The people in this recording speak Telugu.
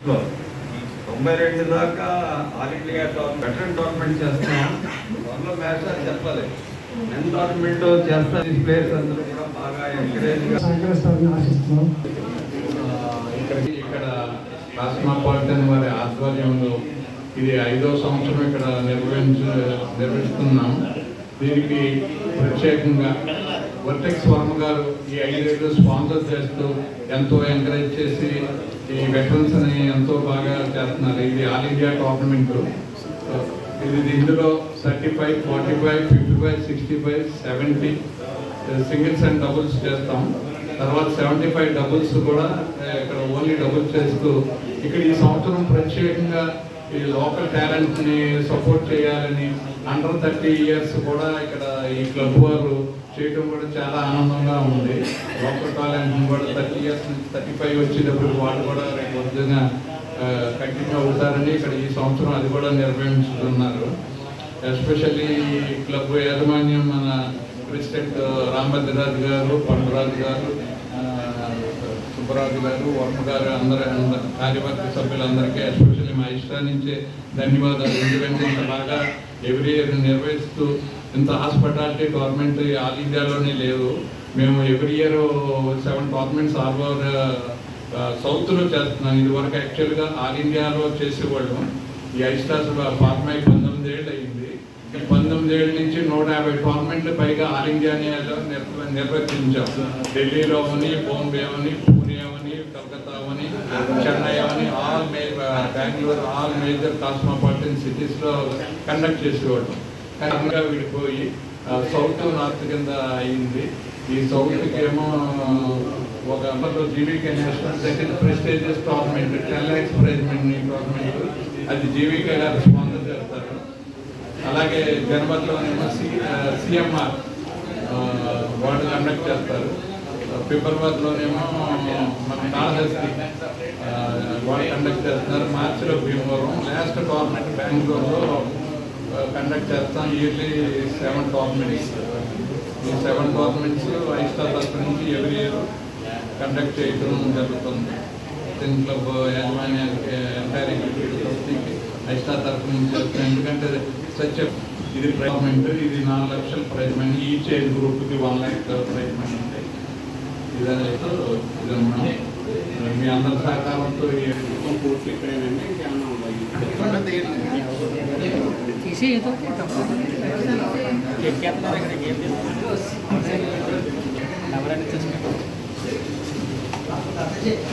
92 దాకా ఆల్ ఇండియా వెటరన్ టోర్నమెంట్ చేస్తున్నాం. త్వరలో మ్యాచ్ అని చెప్పాలి. మెన్ టోర్నమెంట్ చేస్తా. ఈ ప్లేయర్స్ అందరూ కూడా బాగా ఎంకరేజ్గా ఆశిస్తున్నాం. ఇక్కడ కాస్మోపాలిటన్ వారి ఆధ్వర్యంలో ఇది 5వ సంవత్సరం ఇక్కడ నిర్వహిస్తున్నాం. దీనికి ప్రత్యేకంగా వర్టెక్స్ వర్మ గారు ఈ 5 ఏళ్ళు స్పాన్సర్ చేస్తూ ఎంతో ఎంకరేజ్ చేసి ఈ వెటరన్స్ అని ఎంతో బాగా చేస్తున్నారు. ఇది ఆల్ ఇండియా టోర్నమెంట్. ఇందులో 35, 45, 55, 65, 70 సింగిల్స్ అండ్ డబుల్స్ చేస్తాం. తర్వాత 75 డబుల్స్ కూడా ఇక్కడ ఓన్లీ డబుల్స్ చేస్తూ ఇక్కడ ఈ సంవత్సరం ప్రత్యేకంగా ఈ లోకల్ టాలెంట్ని సపోర్ట్ చేయాలని అండర్ 30 ఇయర్స్ కూడా ఇక్కడ ఈ క్లబ్ వారు చేయడం కూడా చాలా ఆనందంగా ఉంది. లోకల్ టాలెంట్ని కూడా 30 ఇయర్స్ నుంచి 35 వచ్చేటప్పుడు వాళ్ళు కూడా పొద్దుగా కంటిన్యూ అవుతారని ఇక్కడ ఈ సంవత్సరం అది కూడా నిర్వహించుతున్నారు. ఎస్పెషల్లీ క్లబ్ యాజమాన్యం మన ప్రెసిడెంట్ రాంభద్రరాజు గారు, పండురాజు గారు, సుబ్బరాజు గారు, వర్మ గారు అందరూ కార్యవర్గ సభ్యులందరికీ ఎస్పెషల్లీ మా ఇష్టం నుంచే ధన్యవాదాలు. ఎందుకంటే ఇంత బాగా ఎవ్రీ ఇయర్ నిర్వహిస్తూ ఇంత హాస్పిటాలిటీ గవర్నమెంట్ ఆల్ ఇండియాలోనే లేదు. మేము every year 7 tournaments all over సౌత్లో చేస్తున్నాం. ఇదివరకు యాక్చువల్గా ఆల్ ఇండియాలో చేసేవాళ్ళం. ఈ ఐస్టార్స్ ఫార్మ్ అయి 19 ఏళ్ళు అయింది. 19 ఏళ్ళ నుంచి 150 టోర్నమెంట్లు పైగా ఆల్ ఇండియాలో నిర్వర్తించాం. ఢిల్లీలో అని, బాంబే అని, పూణే అని, కలకత్తా అని, చెన్నై అని, బెంగళూరు ఆల్ మేజర్ కాస్మోపాలిటన్ సిటీస్లో కండక్ట్ చేసేవాళ్ళం. కానీ విడిపోయి సౌత్ నార్త్ కింద అయింది. ఈ సౌత్కి ఏమో ఒక GVK national second prestigious tournament 10 lakhs prize money tournament, అది జీవీకే గారు స్పాన్సర్ చేస్తారు. అలాగే జనవరిలోనేమో సిఎంఆర్ వాళ్ళు కండక్ట్ చేస్తారు. ఫిబ్రవరిలోనేమో మన కాళహస్తి వాళ్ళు కండక్ట్ చేస్తున్నారు. మార్చిలో భీమవరం. లాస్ట్ టోర్నమెంట్ బెంగళూరులో కండక్ట్ చేస్తాం. Yearly 7 tournaments. ఈ 7 టోర్నమెంట్స్ ఐస్టార్ తరఫు నుంచి ఎవ్రీ ఇయర్ కండక్ట్ చేయడం జరుగుతుంది. క్లబ్ యాజమాన్యానికి ఎంటైర్ ఎగ్జిక్యూటివ్ ఐస్టార్ తరఫు నుంచి వస్తుంది. ఎందుకంటే ఇది టోర్నమెంట్, ఇది 4 లక్షల ప్రైజ్ మనీ, ఈచ్ ఏజ్ గ్రూప్కి 1 lakh ప్రైజ్ మనీ ఉంటాయి. ఇదన్నమాట. మీ అందరి సహకారంతో పూర్తి ఇక్కడేనండి. ఇంకేమన్నా